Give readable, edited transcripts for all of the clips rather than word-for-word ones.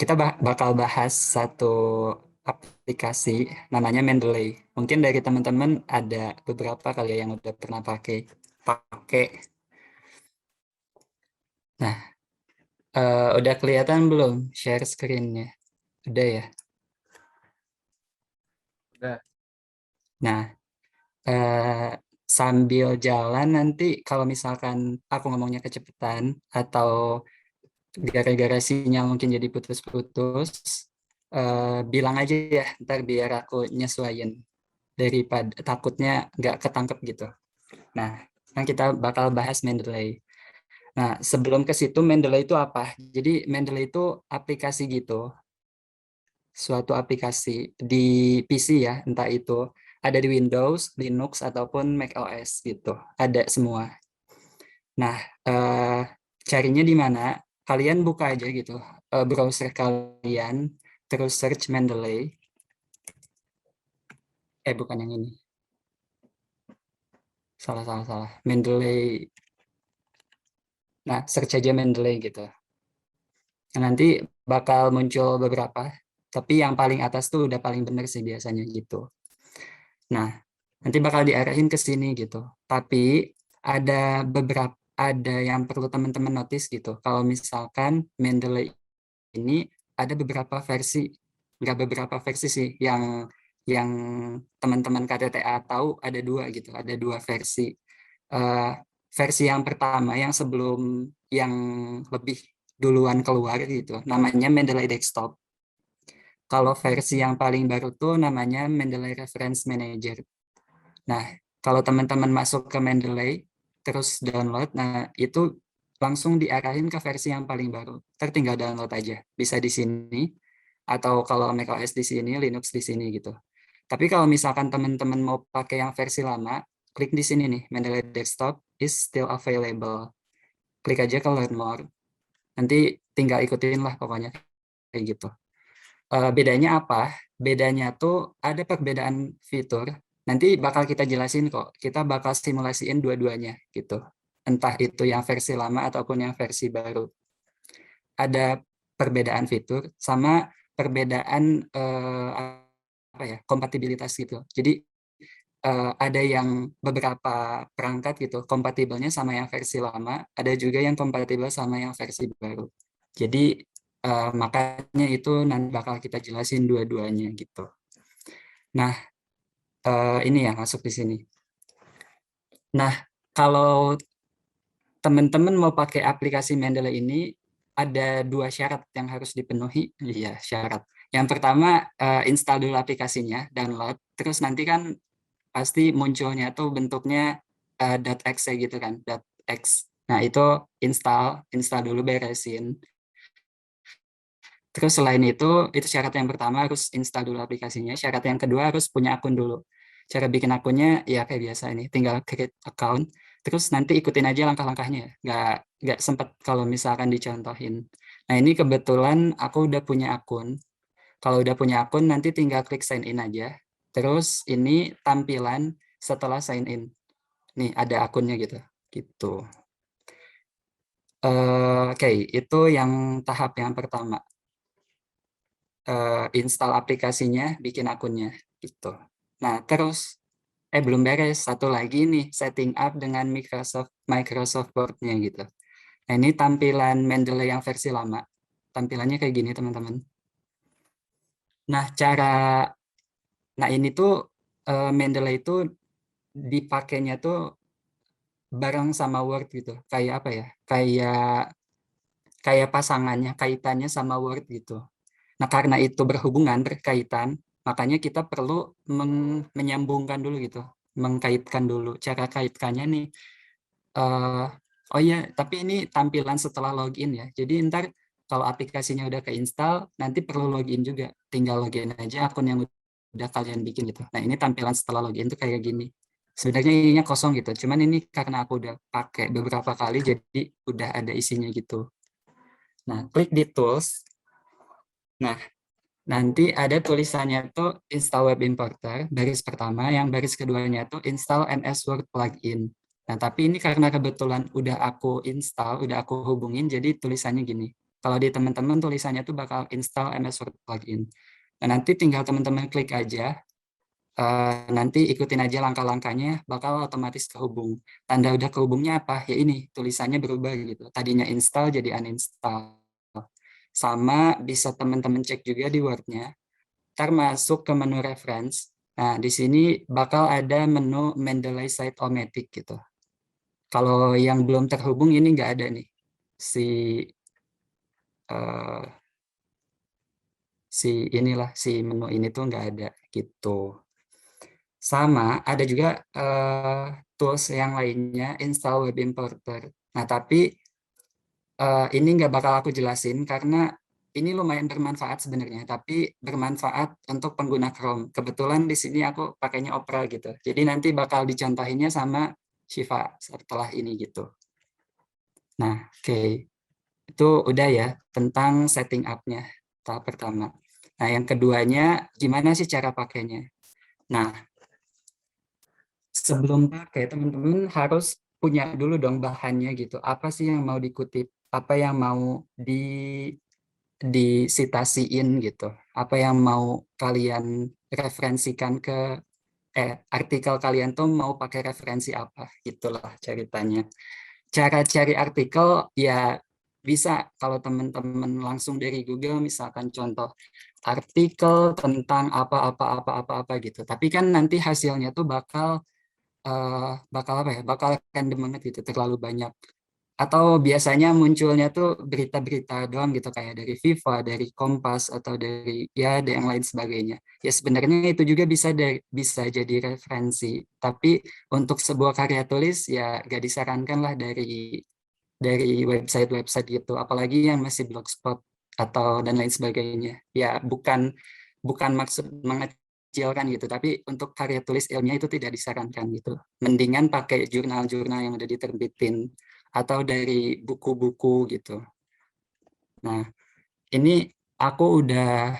kita bakal bahas satu aplikasi namanya Mendeley. Mungkin dari teman-teman ada beberapa kali ya yang udah pernah pakai. Nah, udah kelihatan belum share screen-nya? Udah ya. Udah. Nah, sambil jalan nanti kalau misalkan aku ngomongnya kecepatan atau gara-gara sinyal mungkin jadi putus-putus, bilang aja ya, ntar biar aku nyesuaiin daripada takutnya nggak ketangkep gitu. Nah, kan kita bakal bahas Mendeley. Nah, sebelum ke situ Mendeley itu apa? Jadi Mendeley itu aplikasi gitu, suatu aplikasi di PC ya, entah itu ada di Windows, Linux ataupun Mac OS gitu, ada semua. Nah, carinya di mana? Kalian buka aja gitu browser kalian, terus search Mendeley. Bukan yang ini. Salah, salah, salah. Mendeley. Nah, search aja Mendeley gitu. Nah, nanti bakal muncul beberapa, tapi yang paling atas tuh udah paling bener sih biasanya gitu. Nah, nanti bakal diarahin ke sini gitu. Tapi ada yang perlu teman-teman notice gitu. Kalau misalkan Mendeley ini ada beberapa versi, nggak beberapa versi sih, yang teman-teman KTTA tahu ada dua gitu, ada dua versi. Eh, Versi yang pertama yang sebelum yang lebih duluan keluar gitu, namanya Mendeley Desktop. Kalau versi yang paling baru tuh namanya Mendeley Reference Manager. Nah, kalau teman-teman masuk ke Mendeley, terus download, nah itu langsung diarahin ke versi yang paling baru. Tertinggal download aja. Bisa di sini, atau kalau macOS di sini, Linux di sini gitu. Tapi kalau misalkan teman-teman mau pakai yang versi lama, klik di sini nih, Mendeley Desktop is still available. Klik aja ke Learn More. Nanti tinggal ikutin lah pokoknya kayak gitu. Bedanya apa? Bedanya tuh ada perbedaan fitur. Nanti bakal kita jelasin kok. Kita bakal simulasiin dua-duanya gitu. Entah itu yang versi lama ataupun yang versi baru. Ada perbedaan fitur sama perbedaan apa ya, kompatibilitas gitu. Jadi ada yang beberapa perangkat gitu kompatibelnya sama yang versi lama, ada juga yang kompatibel sama yang versi baru. Jadi makanya itu nanti bakal kita jelasin dua-duanya gitu. Nah, ini ya masuk di sini. Nah, kalau teman-teman mau pakai aplikasi Mendeley ini, ada dua syarat yang harus dipenuhi. Iya, syarat. Yang pertama, install dulu aplikasinya, download. Terus nanti kan pasti munculnya tuh bentuknya .exe gitu kan, .x. Nah, itu install dulu, beresin. Terus selain itu syarat yang pertama harus install dulu aplikasinya. Syarat yang kedua harus punya akun dulu. Cara bikin akunnya ya kayak biasa ini, tinggal create account. Terus nanti ikutin aja langkah-langkahnya. Nggak sempat kalau misalkan dicontohin. Nah ini kebetulan aku udah punya akun. Kalau udah punya akun nanti tinggal klik sign in aja. Terus ini tampilan setelah sign in. Nih ada akunnya gitu. Gitu. Oke, itu yang tahap yang pertama. Install aplikasinya, bikin akunnya gitu. Nah, terus belum beres, satu lagi nih, setting up dengan Microsoft Word-nya gitu. Nah, ini tampilan Mendeley yang versi lama. Tampilannya kayak gini, teman-teman. Nah, ini tuh Mendeley itu dipakainya tuh bareng sama Word gitu. Kayak apa ya? Kayak pasangannya, kaitannya sama Word gitu. Nah, karena itu berkaitan, makanya kita perlu menyambungkan dulu gitu, mengkaitkan dulu. Cara kaitkannya nih, eh oh iya, tapi ini tampilan setelah login ya. Jadi ntar kalau aplikasinya udah keinstal, nanti perlu login juga. Tinggal login aja akun yang udah kalian bikin gitu. Nah, ini tampilan setelah login tuh kayak gini. Sebenarnya ininya kosong gitu, cuman ini karena aku udah pakai beberapa kali, jadi udah ada isinya gitu. Nah, klik di tools. Nah, nanti ada tulisannya tuh install web importer, baris pertama, yang baris keduanya tuh install MS Word plugin. Nah, tapi ini karena kebetulan udah aku install, udah aku hubungin, jadi tulisannya gini. Kalau di teman-teman tulisannya tuh bakal install MS Word plugin. Nah, nanti tinggal teman-teman klik aja, nanti ikutin aja langkah-langkahnya, bakal otomatis kehubung. Tanda udah kehubungnya apa? Ya ini, tulisannya berubah gitu. Tadinya install jadi uninstall. Sama bisa teman-teman cek juga di Word-nya, ntar masuk ke menu reference. Nah, di sini bakal ada menu Mendeley Site-O-Matic gitu. Kalau yang belum terhubung ini nggak ada nih. Eh, si menu ini tuh nggak ada gitu. Sama ada juga tools yang lainnya, install web importer. Nah, tapi ini nggak bakal aku jelasin karena ini lumayan bermanfaat sebenarnya, tapi bermanfaat untuk pengguna Chrome. Kebetulan di sini aku pakainya Opera gitu. Jadi nanti bakal dicontohinnya sama Shiva setelah ini gitu. Nah, oke. Itu udah ya tentang setting up-nya tahap pertama. Nah, yang keduanya gimana sih cara pakainya? Nah, sebelum pakai teman-teman harus punya dulu dong bahannya gitu. Apa sih yang mau dikutip? Apa yang mau disitasiin gitu? Apa yang mau kalian referensikan ke artikel kalian tuh mau pakai referensi apa? Gitulah ceritanya. Cara cari artikel ya bisa kalau teman-teman langsung dari Google misalkan contoh artikel tentang apa gitu. Tapi kan nanti hasilnya tuh bakal apa ya? Bakal random banget gitu, terlalu banyak. Atau biasanya munculnya tuh berita-berita doang gitu kayak dari Viva, dari Kompas atau dari ya ada yang lain sebagainya. Ya sebenarnya itu juga bisa jadi referensi. Tapi untuk sebuah karya tulis ya gak disarankan lah dari website-website gitu, apalagi yang masih blogspot atau dan lain sebagainya. Ya bukan maksud mengecilkan gitu, tapi untuk karya tulis ilmiah itu tidak disarankan gitu. Mendingan pakai jurnal-jurnal yang udah diterbitin atau dari buku-buku gitu. Nah, ini aku udah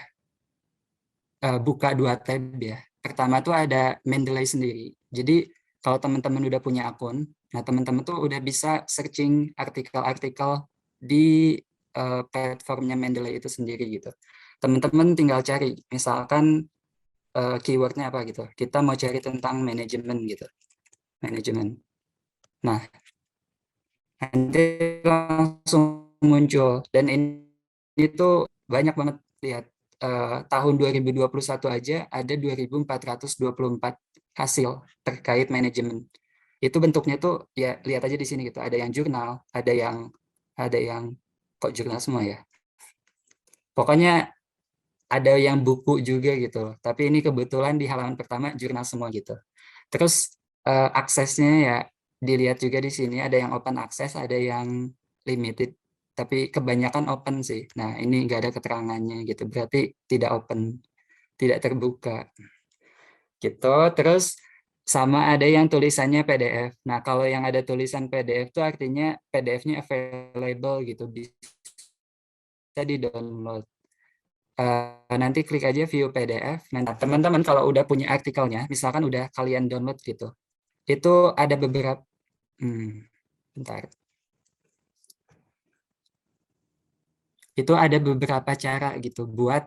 buka 2 tab ya. Pertama tuh ada Mendeley sendiri. Jadi kalau teman-teman udah punya akun, nah teman-teman tuh udah bisa searching artikel-artikel di platformnya Mendeley itu sendiri gitu. Teman-teman tinggal cari, misalkan keywordnya apa gitu. Kita mau cari tentang manajemen gitu, manajemen. Nah, nanti langsung muncul dan ini tuh banyak banget lihat tahun 2021 aja ada 2424 hasil terkait manajemen. Itu bentuknya tuh ya lihat aja di sini gitu. Ada yang jurnal, ada yang kok jurnal semua ya. Pokoknya ada yang buku juga gitu. Tapi ini kebetulan di halaman pertama jurnal semua gitu. Terus aksesnya ya dilihat juga di sini ada yang open access, ada yang limited. Tapi kebanyakan open sih. Nah, ini nggak ada keterangannya gitu. Berarti tidak open, tidak terbuka gitu. Terus sama ada yang tulisannya PDF. Nah, kalau yang ada tulisan PDF itu artinya PDF-nya available gitu, bisa di-download. Nanti klik aja view PDF. Nah, teman-teman kalau udah punya artikelnya, misalkan udah kalian download gitu, itu ada beberapa, bentar. Itu ada beberapa cara gitu buat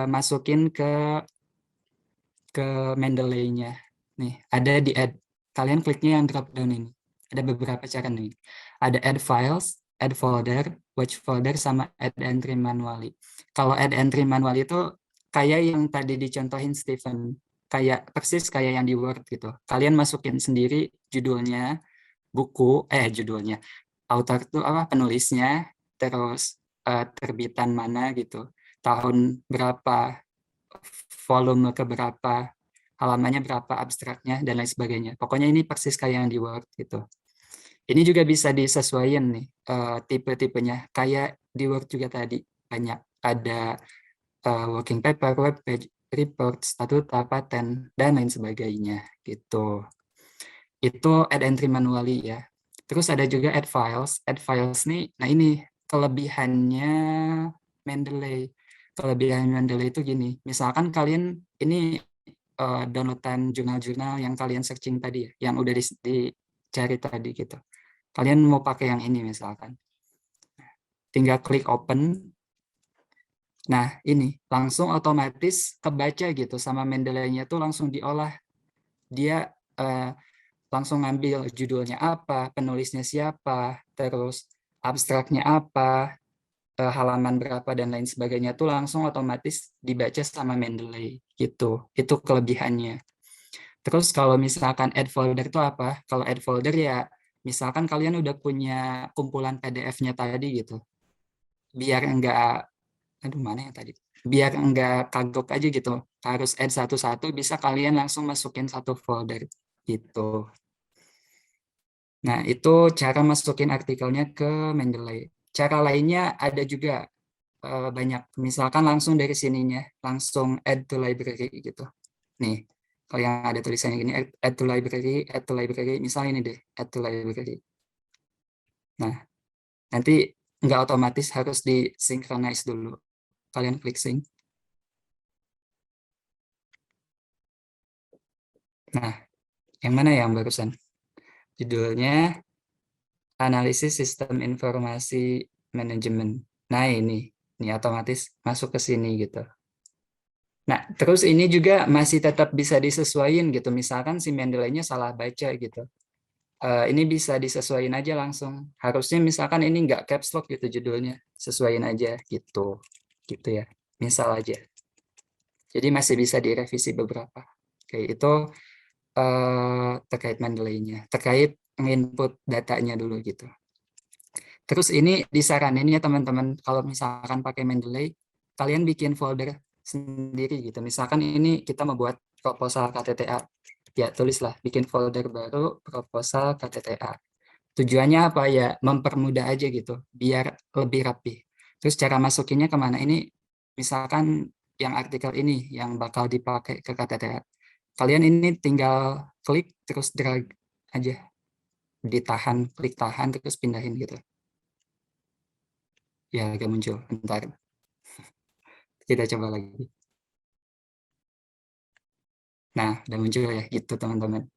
masukin ke Mendeley-nya. Nih, ada di add. Kalian kliknya yang drop down ini. Ada beberapa cara nih. Ada add files, add folder, watch folder, sama add entry manually. Kalau add entry manually itu kayak yang tadi dicontohin Stephen. Kayak persis kayak yang di Word gitu. Kalian masukin sendiri judulnya, judulnya. Author itu apa, penulisnya, terus terbitan mana gitu. Tahun berapa, volume keberapa, halamannya berapa, abstraknya, dan lain sebagainya. Pokoknya ini persis kayak yang di Word gitu. Ini juga bisa disesuaikan nih tipe-tipenya. Kayak di Word juga tadi banyak ada working paper, web page, report, statuta, paten, dan lain sebagainya gitu. Itu add entry manually ya. Terus ada juga add files. Add files nih, nah ini kelebihannya Mendeley. Kelebihan Mendeley itu gini, misalkan kalian ini downloadan jurnal-jurnal yang kalian searching tadi ya, yang udah dicari tadi gitu. Kalian mau pakai yang ini misalkan. tinggal klik open. Nah, ini langsung otomatis kebaca gitu sama Mendeley-nya tuh langsung diolah. Dia langsung ngambil judulnya apa, penulisnya siapa, terus abstraknya apa, halaman berapa dan lain sebagainya tuh langsung otomatis dibaca sama Mendeley gitu. Itu kelebihannya. Terus kalau misalkan add folder itu apa? Kalau add folder ya misalkan kalian udah punya kumpulan PDF-nya tadi gitu. Biar enggak, aduh mana yang tadi? Biar enggak kagok aja gitu. Harus add satu-satu, bisa kalian langsung masukin satu folder gitu. Nah, itu cara masukin artikelnya ke Mendeley. Cara lainnya ada juga banyak. Misalkan langsung dari sininya, langsung add to library gitu. Nih, kalau yang ada tulisannya gini, add to library, misalnya ini deh, add to library. Nah, nanti nggak otomatis harus disinkronize dulu. Kalian klik sync. Nah, yang mana yang barusan? Judulnya Analisis Sistem Informasi Manajemen. Nah, ini otomatis masuk ke sini gitu. Nah, terus ini juga masih tetap bisa disesuaikan gitu. Misalkan si Mendeley-nya salah baca gitu. Ini bisa disesuaikan aja langsung. Harusnya misalkan ini nggak caps lock gitu judulnya. Sesuaiin aja gitu. Gitu ya. Misal aja. Jadi masih bisa direvisi beberapa. Kayak itu terkait Mendeley-nya. Terkait input datanya dulu gitu. Terus ini disaranin ya teman-teman, kalau misalkan pakai Mendeley, kalian bikin folder sendiri gitu. Misalkan ini kita membuat proposal KTTA, ya tulislah bikin folder baru proposal KTTA. Tujuannya apa ya? Mempermudah aja gitu, biar lebih rapi. Terus cara masukinnya kemana? Ini misalkan yang artikel ini yang bakal dipakai ke KTTA. Kalian ini tinggal klik terus drag aja, ditahan, klik tahan terus pindahin gitu. Ya, agak muncul. Bentar, kita coba lagi. Nah, udah muncul ya, gitu teman-teman.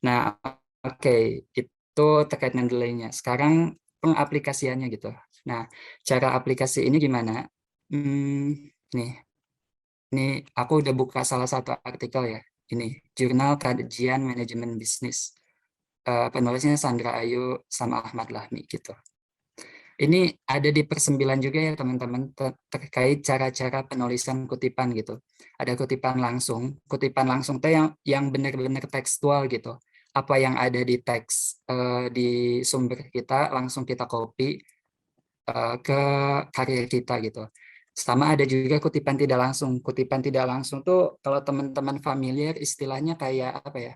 Nah, oke, itu terkait Mendeley-nya. Sekarang pengaplikasiannya gitu. Nah, cara aplikasi ini gimana? Nih, ini aku udah buka salah satu artikel ya. Ini, Jurnal Kajian Manajemen Bisnis. Penulisnya Sandra Ayu sama Ahmad Lahmi gitu. Ini ada di persembilan juga ya teman-teman terkait cara-cara penulisan kutipan gitu. Ada kutipan langsung tuh yang benar-benar tekstual gitu. Apa yang ada di teks di sumber kita langsung kita copy ke karya kita gitu. Sama ada juga kutipan tidak langsung. Kutipan tidak langsung tuh kalau teman-teman familiar istilahnya kayak apa ya?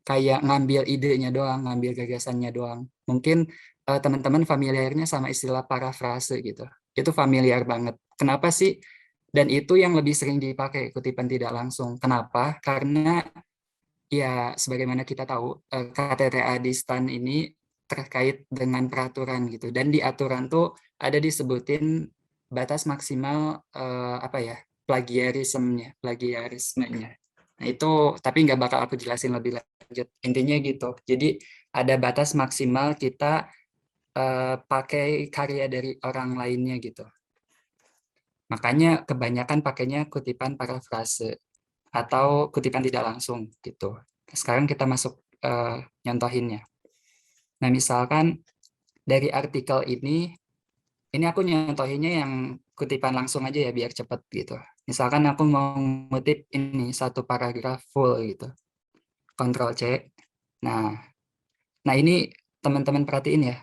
Kayak ngambil idenya doang, ngambil gagasannya doang. Mungkin teman-teman familiarnya sama istilah parafrase gitu. Itu familiar banget. Kenapa sih? Dan itu yang lebih sering dipakai kutipan tidak langsung. Kenapa? Karena ya sebagaimana kita tahu KTTA di STAN ini terkait dengan peraturan gitu. Dan di aturan tuh ada disebutin batas maksimal apa ya? Plagiarismenya. Nah, itu tapi nggak bakal aku jelasin lebih lanjut. Intinya gitu. Jadi ada batas maksimal kita pakai karya dari orang lainnya gitu. Makanya kebanyakan pakainya kutipan parafrase atau kutipan tidak langsung gitu. Sekarang kita masuk nyontohinnya. Nah, misalkan dari artikel ini aku nyontohinnya yang kutipan langsung aja ya biar cepet gitu. Misalkan aku mau ngutip ini satu paragraf full gitu. Ctrl C. Nah, nah ini teman-teman perhatiin ya.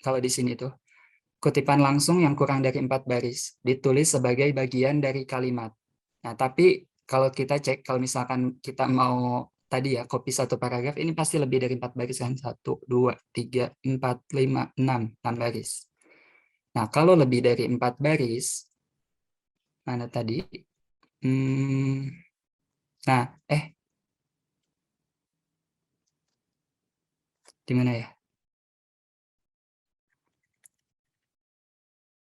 Kalau di sini tuh kutipan langsung yang kurang dari 4 baris ditulis sebagai bagian dari kalimat. Nah, tapi kalau kita cek, kalau misalkan kita mau tadi ya copy satu paragraf, ini pasti lebih dari 4 baris kan? 1, 2, 3, 4, 5, 6 baris. Nah, kalau lebih dari 4 baris, mana tadi? Nah, di mana ya?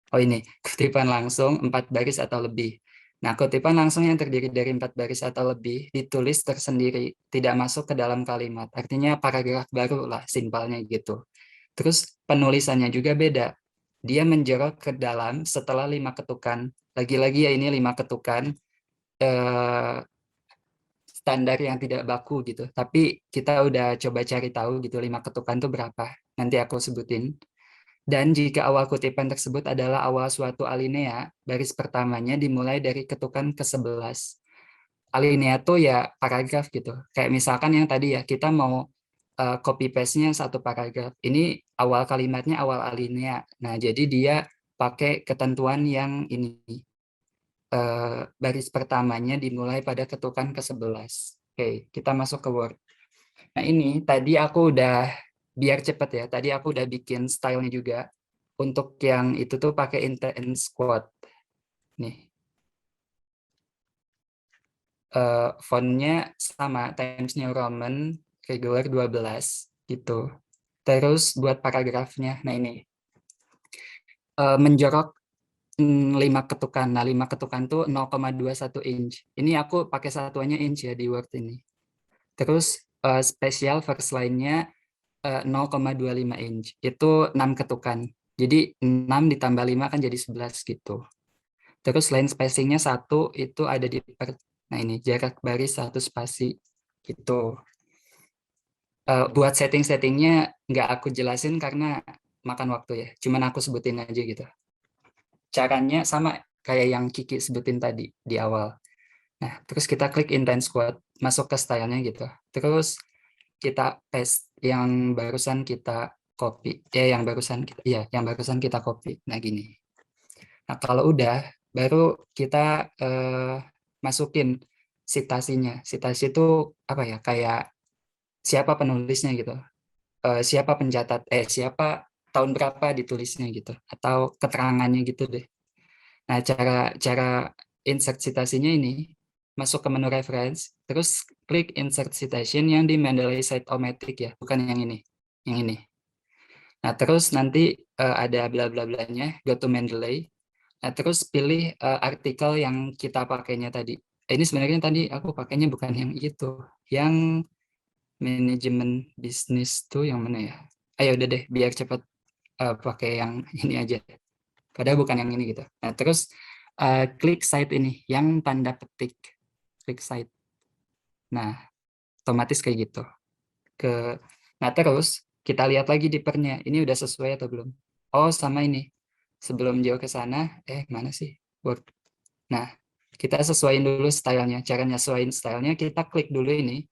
Oh ini, kutipan langsung 4 baris atau lebih. Nah, kutipan langsung yang terdiri dari 4 baris atau lebih ditulis tersendiri, tidak masuk ke dalam kalimat. Artinya paragraf baru lah, simpelnya gitu. Terus penulisannya juga beda. dia menjorok ke dalam setelah 5 ketukan. Lagi-lagi ya ini 5 ketukan standar yang tidak baku gitu. Tapi kita udah coba cari tahu gitu 5 ketukan itu berapa. Nanti aku sebutin. Dan jika awal kutipan tersebut adalah awal suatu alinea, baris pertamanya dimulai dari ketukan ke-11. Alinea tuh ya paragraf gitu. Kayak misalkan yang tadi ya, kita mau copy paste-nya satu paragraf. Ini awal kalimatnya awal alinea. Nah, jadi dia pakai ketentuan yang ini. Baris pertamanya dimulai pada ketukan ke-11. Oke, kita masuk ke Word. Nah, ini tadi aku udah, biar cepet ya, tadi aku udah bikin stylenya juga. Untuk yang itu tuh pakai intense quote. Nih, fontnya sama, Times New Roman, regular 12, gitu. Terus buat paragrafnya, nah ini, menjorok 5 ketukan. Nah, 5 ketukan tuh 0,21 inch. Ini aku pakai satuannya inch ya di Word ini. Terus spesial first line-nya 0,25 inch. Itu 6 ketukan. Jadi 6 ditambah 5 kan jadi 11 gitu. Terus line spacing-nya 1 itu ada di nah ini jarak baris 1 spasi gitu. Buat setting-settingnya nggak aku jelasin karena makan waktu ya. Cuman aku sebutin aja gitu. Caranya sama kayak yang Kiki sebutin tadi di awal. Nah, terus kita klik intense quote, masuk ke stylenya gitu. Terus kita paste yang barusan kita copy. Yang barusan kita copy. Nah, gini. Nah, kalau udah, baru kita masukin citasinya. Citasi itu apa ya? Kayak siapa penulisnya gitu. Siapa tahun berapa ditulisnya gitu. Atau keterangannya gitu deh. Nah, cara cara insert citasinya ini masuk ke menu reference, terus klik insert citation yang di Mendeley Cite-O-Matic ya, bukan yang ini. Yang ini. Nah, terus nanti ada bla bla blanya, go to Mendeley. Nah, terus pilih artikel yang kita pakainya tadi. Ini sebenarnya tadi aku pakainya bukan yang itu, yang manajemen bisnis tuh yang mana ya? Ayo udah deh, biar cepat pakai yang ini aja. Padahal bukan yang ini gitu. Nah, terus klik site ini, yang tanda petik. Klik site. Nah, otomatis kayak gitu. Nah, terus kita lihat lagi di pernya. Ini udah sesuai atau belum? Oh, sama ini. Sebelum jauh ke sana, mana sih? Word. Nah, kita sesuaiin dulu stylenya. Cara nyesuaiin stylenya, kita klik dulu ini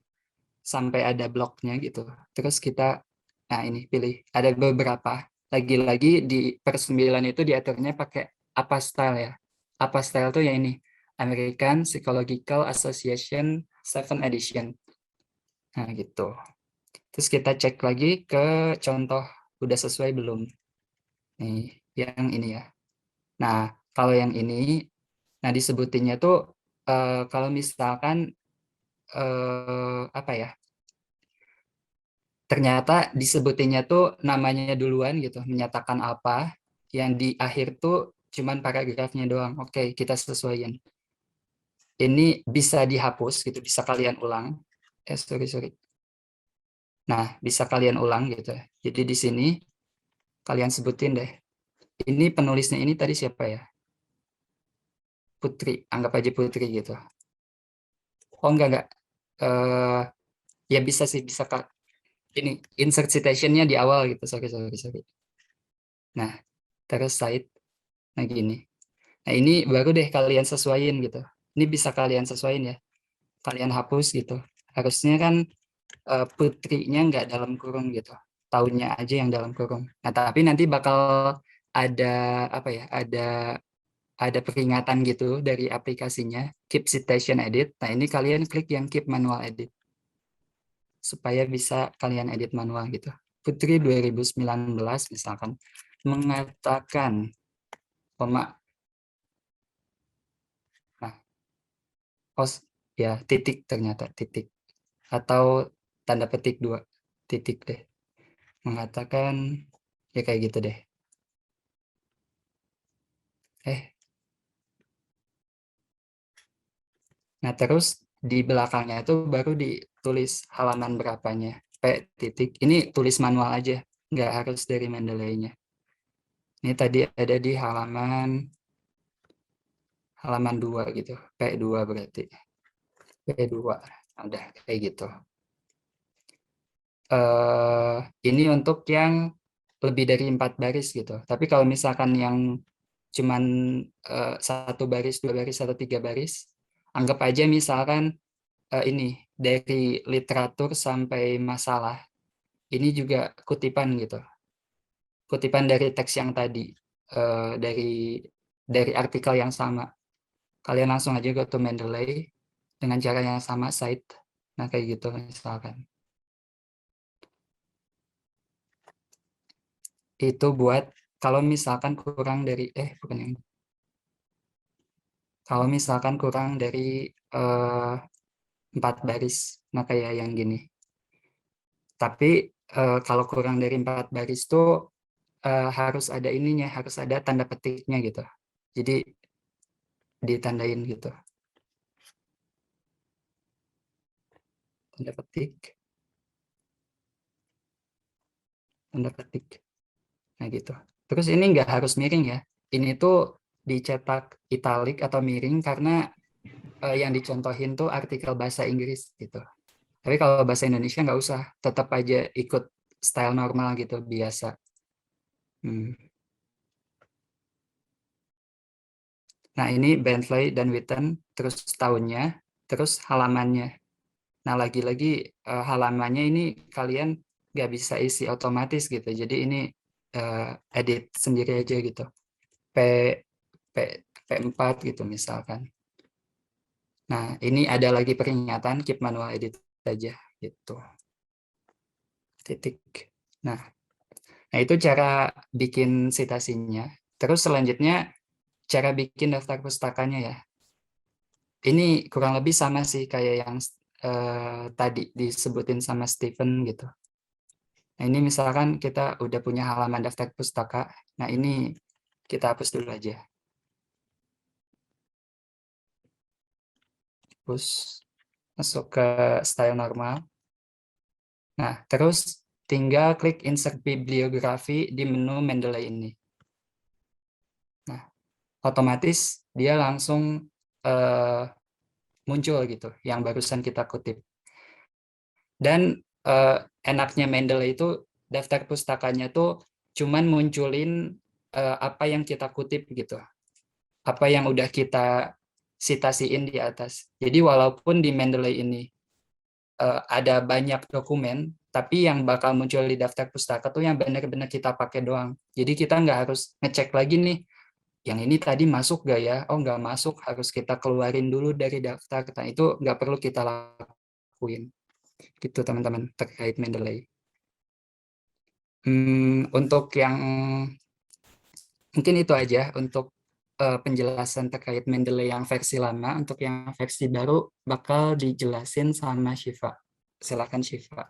sampai ada bloknya gitu. Terus kita, nah ini pilih. Ada beberapa. Lagi-lagi di per 9 itu diaturnya pakai apa style ya. Apa style tuh ya ini. American Psychological Association 7 Edition. Nah gitu. Terus kita cek lagi ke contoh udah sesuai belum. Nih, yang ini ya. Nah, kalau yang ini, nah disebutinnya tuh kalau misalkan apa ya, ternyata disebutinnya tuh namanya duluan gitu, menyatakan apa, yang di akhir tuh cuman paragrafnya doang. Oke, kita sesuaiin. Ini bisa dihapus gitu, bisa kalian ulang. Sorry. Nah, bisa kalian ulang gitu. Jadi di sini kalian sebutin deh. Ini penulisnya ini tadi siapa ya? Putri, anggap aja Putri gitu. Oh enggak. Ya bisa sih, bisa Kak. Ini insert citation-nya di awal gitu. Sorry. Nah, terus site. Nah, gini. Nah, ini baru deh kalian sesuaiin gitu. Ini bisa kalian sesuaiin ya. Kalian hapus gitu. Harusnya kan putrinya nggak dalam kurung gitu. Tahunnya aja yang dalam kurung. Nah, tapi nanti bakal ada apa ya? Ada peringatan gitu dari aplikasinya, keep citation edit. Nah, ini kalian klik yang keep manual edit supaya bisa kalian edit manual gitu. Putri 2019 misalkan mengatakan koma, nah pos ya titik, ternyata titik atau tanda petik 2 titik deh, mengatakan ya kayak gitu deh. Nah, terus di belakangnya itu baru ditulis halaman berapanya. P titik. Ini tulis manual aja, nggak harus dari Mendeley-nya. Ini tadi ada di halaman 2 gitu, P2 berarti. P2, udah kayak gitu. Ini untuk yang lebih dari 4 baris gitu. Tapi kalau misalkan yang cuman 1 baris, 2 baris, atau 3 baris, anggap aja misalkan ini dari literatur sampai masalah. Ini juga kutipan gitu. Kutipan dari teks yang tadi, dari artikel yang sama. Kalian langsung aja go to Mendeley dengan cara yang sama, cite. Nah, kayak gitu misalkan. Itu buat kalau misalkan kurang dari, bukan yang, kalau misalkan kurang dari 4 baris, nah kayak yang gini. Tapi kalau kurang dari 4 baris tuh harus ada ininya, harus ada tanda petiknya gitu. Jadi ditandain gitu, tanda petik, tanda petik. Nah gitu. Terus ini nggak harus miring ya. Ini tuh dicetak italik atau miring karena yang dicontohin tuh artikel bahasa Inggris gitu. Tapi kalau bahasa Indonesia nggak usah, tetap aja ikut style normal gitu, biasa. Hmm. Nah ini Bentley dan Witten, terus tahunnya, terus halamannya. Nah lagi-lagi halamannya ini kalian nggak bisa isi otomatis gitu. Jadi ini eh, edit sendiri aja gitu. P, P, P4 gitu misalkan. Nah ini ada lagi peringatan, keep manual edit aja gitu. Titik. Nah, itu cara bikin citasinya. Terus selanjutnya cara bikin daftar pustakanya ya. Ini kurang lebih sama sih kayak yang tadi disebutin sama Steven gitu. Nah, ini misalkan kita udah punya halaman daftar pustaka. Nah, ini kita hapus dulu aja. Hapus, masuk ke style normal. Nah, terus tinggal klik insert bibliografi di menu Mendeley ini. Nah, otomatis dia langsung eh, muncul gitu, yang barusan kita kutip. Dan enaknya Mendeley itu daftar pustakanya tuh cuman munculin apa yang kita kutip gitu, apa yang udah kita citasiin di atas. Jadi walaupun di Mendeley ini ada banyak dokumen, tapi yang bakal muncul di daftar pustaka tuh yang benar-benar kita pakai doang. Jadi kita nggak harus ngecek lagi nih, yang ini tadi masuk gak ya? Oh nggak masuk, harus kita keluarin dulu dari daftar. Nah itu nggak perlu kita lakuin. Gitu teman-teman terkait Mendeley. Untuk yang mungkin itu aja untuk penjelasan terkait Mendeley yang versi lama. Untuk yang versi baru bakal dijelasin sama Shiva. Silakan Shiva.